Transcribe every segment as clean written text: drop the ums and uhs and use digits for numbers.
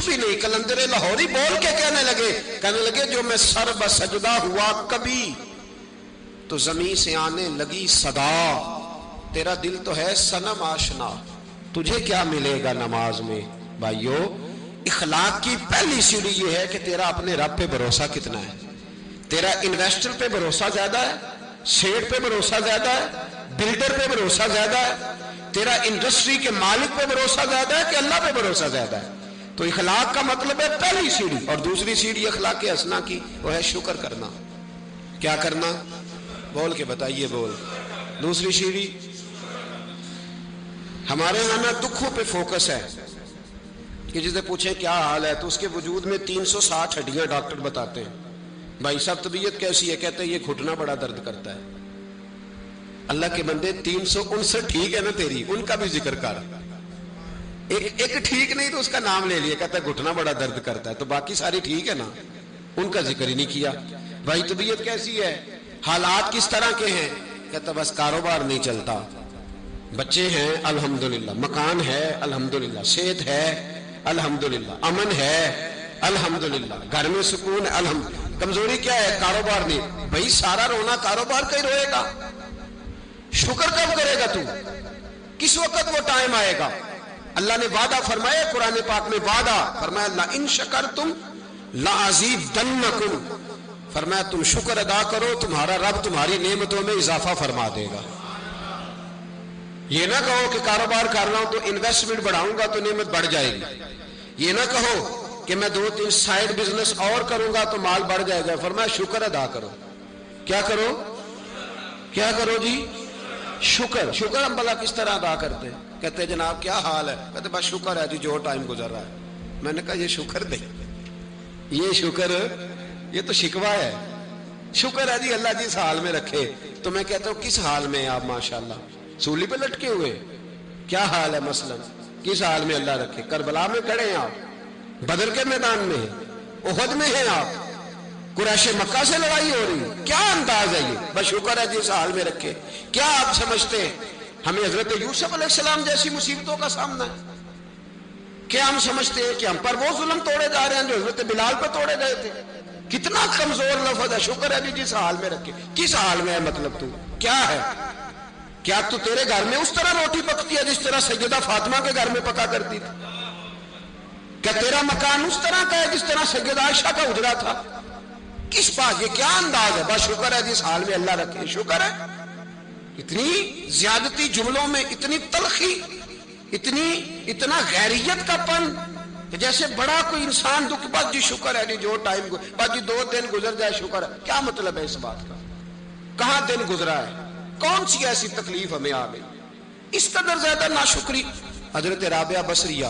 بھی نہیں, کلندر لاہوری بول کے کہنے لگے جو میں سر بسجدہ ہوا کبھی تو زمین سے آنے لگی صدا, تیرا دل تو ہے صنم آشنا, تجھے کیا ملے گا نماز میں. بھائیو, اخلاق کی پہلی سیڑھی یہ ہے کہ تیرا اپنے رب پہ بھروسہ کتنا ہے. تیرا انویسٹر پہ بھروسہ زیادہ ہے, سیٹ پہ بھروسہ زیادہ ہے, بلڈر پہ بھروسہ زیادہ ہے, تیرا انڈسٹری کے مالک پہ بھروسہ زیادہ ہے کہ اللہ پہ بھروسہ زیادہ ہے. تو اخلاق کا مطلب ہے پہلی سیڑھی. اور دوسری سیڑھی اخلاق حسنہ کی وہ ہے شکر کرنا. کیا کرنا؟ بول کے بتائیے, بول. دوسری سیڑھی ہمارے یہاں دکھوں پہ فوکس ہے کہ جسے پوچھیں کیا حال ہے تو اس کے وجود میں 360 ہڈیاں ڈاکٹر بتاتے ہیں. بھائی صاحب طبیعت کیسی ہے؟ کہتے ہیں یہ گھٹنا بڑا درد کرتا ہے. اللہ کے بندے 359 ٹھیک ہے نا تیری, ان کا بھی ذکر کر. ایک ٹھیک نہیں تو اس کا نام لے لیا, کہتا ہے گھٹنا بڑا درد کرتا ہے, تو باقی ساری ٹھیک ہے نا, ان کا ذکر ہی نہیں کیا. بھائی طبیعت کیسی ہے, حالات کس طرح کے ہیں؟ کہتا بس کاروبار نہیں چلتا, بچے ہیں الحمدللہ, مکان ہے الحمدللہ, صحت ہے الحمدللہ, امن ہے الحمدللہ, گھر میں سکون ہے الحمدللہ. کمزوری کیا ہے؟ کاروبار نہیں. بھائی سارا رونا کاروبار کا ہی روئے گا, شکر کب کرے گا تو؟ کس وقت وہ ٹائم آئے گا؟ اللہ نے وعدہ فرمایا قرآن پاک میں, وعدہ فرمایا لئن شکرتم لازیدنکم, فرمایا تم شکر ادا کرو تمہارا رب تمہاری نعمتوں میں اضافہ فرما دے گا. یہ نہ کہو کہ کاروبار کر رہا ہوں تو انویسٹمنٹ بڑھاؤں گا تو نعمت بڑھ جائے گی. یہ نہ کہو کہ میں 2-3 سائیڈ بزنس اور کروں گا تو مال بڑھ جائے گا. فرمایا شکر ادا کرو. کیا کرو؟ کیا کرو جی؟ شکر. شکر ہم بھلا کس طرح ادا کرتے ہیں؟ کہتے ہیں جناب کیا حال ہے؟ کہتے بس شکر ہے جی جو ٹائم گزر رہا ہے. میں نے کہا یہ شکر نہیں, یہ شکر, یہ تو شکوہ ہے. شکر ہے جی اللہ جس حال میں رکھے. تو میں کہتا ہوں کس حال میں آپ ماشاءاللہ سولی پہ لٹکے ہوئے؟ کیا حال ہے مثلا؟ کس حال میں اللہ رکھے؟ کربلا میں کھڑے ہیں آپ, بدر کے میدان میں ہیں, احد میں ہیں آپ, قریش مکہ سے لڑائی ہو رہی, کیا انداز ہے یہ؟ بس شکر ہے جس حال میں رکھے. کیا آپ سمجھتے ہیں ہمیں حضرت یوسف علیہ السلام جیسی مصیبتوں کا سامنا ہے؟ کیا ہم سمجھتے ہیں کہ ہم پر وہ ظلم توڑے جا رہے ہیں جو حضرت بلال پہ توڑے گئے تھے؟ کتنا کمزور لفظ ہے, شکر ہے جس حال میں رکھے. کس حال میں ہے مطلب تو کیا ہے؟ کیا تو تیرے گھر میں اس طرح روٹی پکتی ہے جس طرح سیدہ فاطمہ کے گھر میں پکا کرتی تھی؟ کیا تیرا مکان اس طرح کا ہے جس طرح سیدہ عائشہ کا حجرہ تھا؟ کس بات, یہ کیا انداز ہے؟ بس شکر ہے جس حال میں اللہ رکھے. شکر ہے. اتنی زیادتی جملوں میں, اتنی تلخی, اتنا غیریت کا پن کہ جیسے بڑا کوئی انسان دکھ, بس جی شکر ہے جو ٹائم, بس جی 2 دن گزر جائے شکر ہے. کیا مطلب ہے اس بات کا؟ کہاں دن گزرا ہے؟ کون سی ایسی تکلیف ہمیں آ گئی؟ اس قدر زیادہ ناشکری. حضرت رابعہ بصریہ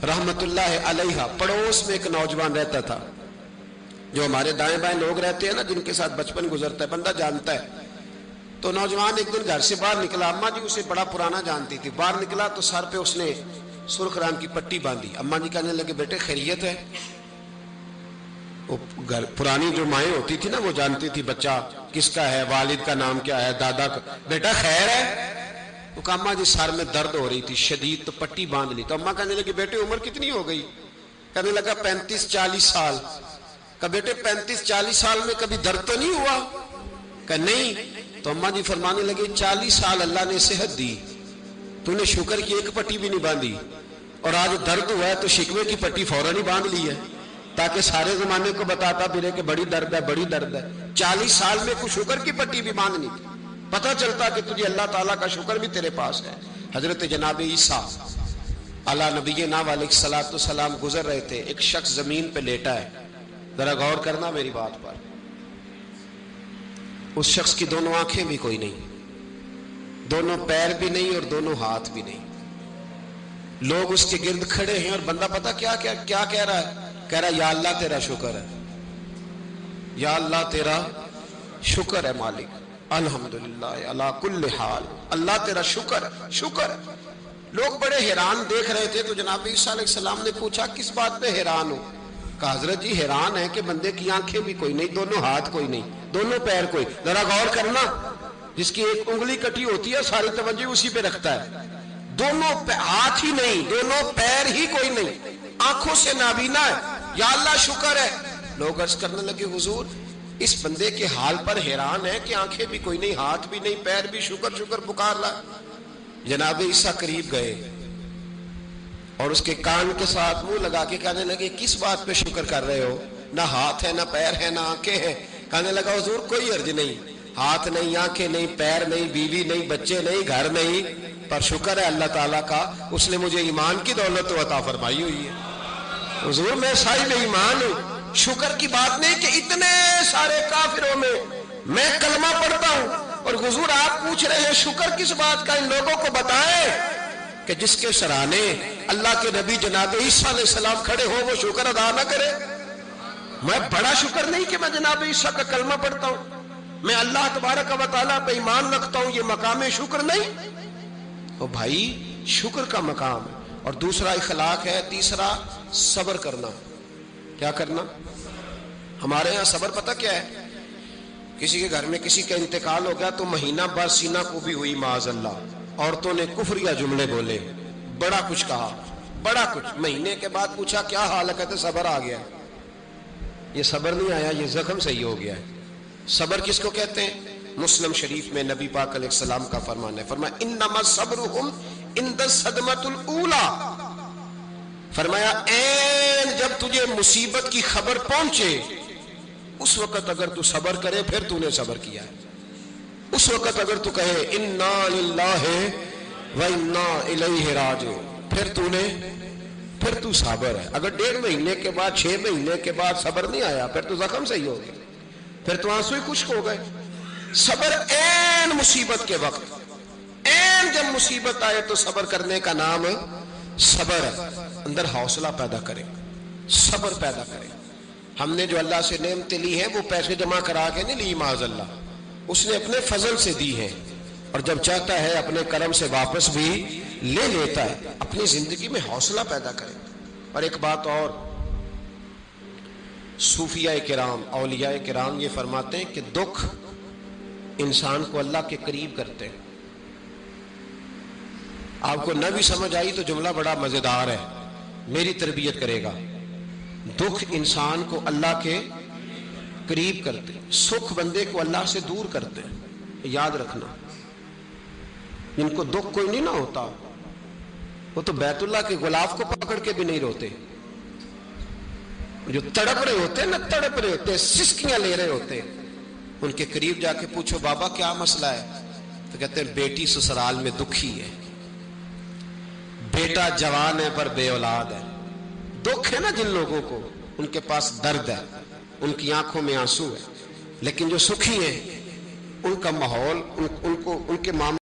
رحمت اللہ علیہا پڑوس میں ایک نوجوان رہتا تھا, جو ہمارے دائیں بائیں لوگ رہتے ہیں نا, جن کے ساتھ بچپن گزرتا ہے, بندہ جانتا ہے. تو نوجوان ایک دن گھر سے باہر نکلا, اماں جی اسے بڑا پرانا جانتی تھی. باہر نکلا تو سر پہ اس نے سرخ رنگ کی پٹی باندھی. اماں جی کہنے لگے بیٹے خیریت ہے؟ وہ گھر پرانی جو مائیں ہوتی تھی نا وہ جانتی تھی بچہ کس کا ہے, والد کا نام کیا ہے, دادا کا. بیٹا خیر ہے؟ تو کہا اماں جی سر میں درد ہو رہی تھی شدید, تو پٹی باندھ لی. تو اماں کہنے لگی بیٹے عمر کتنی ہو گئی؟ کہنے لگا 35-40 سال. کہا بیٹے 35-40 سال میں کبھی درد تو نہیں ہوا؟ کہا نہیں. تو اماں جی فرمانے لگے 40 سال اللہ نے صحت دی, تو نے شکر کی ایک پٹی بھی نہیں باندھی, اور آج درد ہوا ہے تو شکوے کی پٹی فوراً ہی باندھ لی ہے تاکہ سارے زمانے کو بتاتا پھرے کہ بڑی درد ہے بڑی درد ہے. 40 سال میں کوئی شکر کی پٹی بھی باندھنی تھی, پتہ چلتا کہ تجھے اللہ تعالیٰ کا شکر بھی تیرے پاس ہے. حضرت جناب عیسیٰ علی نبینا علیہ الصلوۃ والسلام گزر رہے تھے, ایک شخص زمین پہ لیٹا ہے, ذرا غور کرنا میری بات پر. اس شخص کی دونوں آنکھیں بھی کوئی نہیں, دونوں پیر بھی نہیں اور دونوں ہاتھ بھی نہیں. لوگ اس کے گرد کھڑے ہیں اور بندہ پتہ کیا کہہ رہا ہے؟ کہہ رہا ہے یا اللہ تیرا شکر ہے, یا اللہ تیرا شکر ہے مالک, الحمدللہ علی کل حال, اللہ تیرا شکر شکر. لوگ بڑے حیران دیکھ رہے تھے. تو جناب عیسیٰ علیہ السلام نے پوچھا کس بات پہ حیران ہو؟ کہا حضرت جی حیران ہے کہ بندے کی آنکھیں بھی کوئی نہیں, دونوں ہاتھ کوئی نہیں, دونوں پیر کوئی. ذرا غور کرنا, جس کی ایک انگلی کٹی ہوتی ہے ساری توجہ اسی پہ رکھتا ہے. دونوں ہاتھ ہی نہیں, دونوں پیر ہی کوئی نہیں, آنکھوں سے نابینا ہے، یا اللہ شکر ہے۔ لوگ عرض کرنے لگے حضور اس بندے کے حال پر حیران ہے کہ آنکھیں بھی کوئی نہیں، ہاتھ بھی نہیں، پیر بھی، شکر شکر پکار رہا۔ جناب عیسیٰ قریب گئے اور اس کے کان کے ساتھ منہ لگا کے کہنے لگے کس بات پہ شکر کر رہے ہو؟ نہ ہاتھ ہے، نہ پیر ہے، نہ آنکھیں ہیں۔ کہنے لگا حضور کوئی عرض نہیں، ہاتھ نہیں، آنکھیں نہیں، پیر نہیں، بیوی نہیں، بچے نہیں، گھر نہیں، پر شکر ہے اللہ تعالیٰ کا، اس نے مجھے ایمان کی دولت عطا فرمائی ہوئی ہے۔ حضور میں صاحب ایمان ہوں۔ شکر کی بات نہیں کہ اتنے سارے کافروں میں کلمہ پڑھتا ہوں، اور حضور آپ پوچھ رہے ہیں شکر کس بات کا؟ ان لوگوں کو بتائیں کہ جس کے سرانے اللہ کے نبی جناب عیسیٰ علیہ السلام کھڑے ہو وہ شکر ادا نہ کرے۔ میں بڑا شکر نہیں کہ میں جناب عیسیٰ کا کلمہ پڑھتا ہوں، میں اللہ تبارک و تعالیٰ پہ ایمان رکھتا ہوں، یہ مقام شکر نہیں؟ او بھائی شکر کا مقام ہے۔ اور دوسرا اخلاق ہے، تیسرا صبر کرنا۔ کیا کرنا؟ ہمارے ہاں صبر پتہ کیا ہے؟ کسی کے گھر میں کسی کا انتقال ہو گیا تو مہینہ بعد سینہ کو بھی ہوئی معاذ اللہ، عورتوں نے کفریہ جملے بولے، بڑا کچھ کہا، بڑا کچھ، مہینے کے بعد پوچھا کیا حال ہے، کہتے صبر آ گیا۔ یہ صبر نہیں آیا، یہ زخم صحیح ہو گیا ہے۔ صبر کس کو کہتے ہیں؟ مسلم شریف میں نبی پاک علیہ السلام کا فرمان ہے، فرمایا انما صبرہم عند الصدمۃ الاولی، فرمایا این جب تجھے مصیبت کی خبر پہنچے اس وقت اگر تو صبر کرے پھر تو نے صبر کیا ہے۔ اس وقت اگر تو کہے انا للہ و انا الیہ راجعون پھر تو صابر ہے۔ اگر 1.5 مہینے کے بعد 6 مہینے کے بعد صبر نہیں آیا پھر تو زخم صحیح ہو گیا، پھر تو آنسو ہی خشک ہو گئے۔ صبر این مصیبت کے وقت، این جب مصیبت آئے تو صبر کرنے کا نام صبر ہے۔ اندر حوصلہ پیدا کرے، صبر پیدا کرے۔ ہم نے جو اللہ سے نعمتیں لی ہیں وہ پیسے جمع کرا کے نہیں لی معاذ اللہ، اس نے اپنے فضل سے دی ہیں، اور جب چاہتا ہے اپنے کرم سے واپس بھی لے لیتا ہے۔ اپنی زندگی میں حوصلہ پیدا کرے۔ اور ایک بات اور، صوفیاء کرام، اولیاء کرام یہ فرماتے ہیں کہ دکھ انسان کو اللہ کے قریب کرتے ہیں۔ آپ کو نہ بھی سمجھ آئی تو جملہ بڑا مزیدار ہے، میری تربیت کرے گا۔ دکھ انسان کو اللہ کے قریب کرتے، سکھ بندے کو اللہ سے دور کرتے ہیں۔ یاد رکھنا، جن کو دکھ کوئی نہیں نہ ہوتا وہ تو بیت اللہ کے غلاف کو پکڑ کے بھی نہیں روتے، جو تڑپ رہے ہوتے ہیں نا، تڑپ رہے ہوتے ہیں، سسکیاں لے رہے ہوتے ہیں، ان کے قریب جا کے پوچھو بابا کیا مسئلہ ہے، تو کہتے ہیں بیٹی سسرال میں دکھی ہے، بیٹا جوان ہے پر بے اولاد ہے۔ دکھ ہے نا جن لوگوں کو، ان کے پاس درد ہے، ان کی آنکھوں میں آنسو ہے، لیکن جو سکھی ہیں ان کا ماحول، ان کے معاملے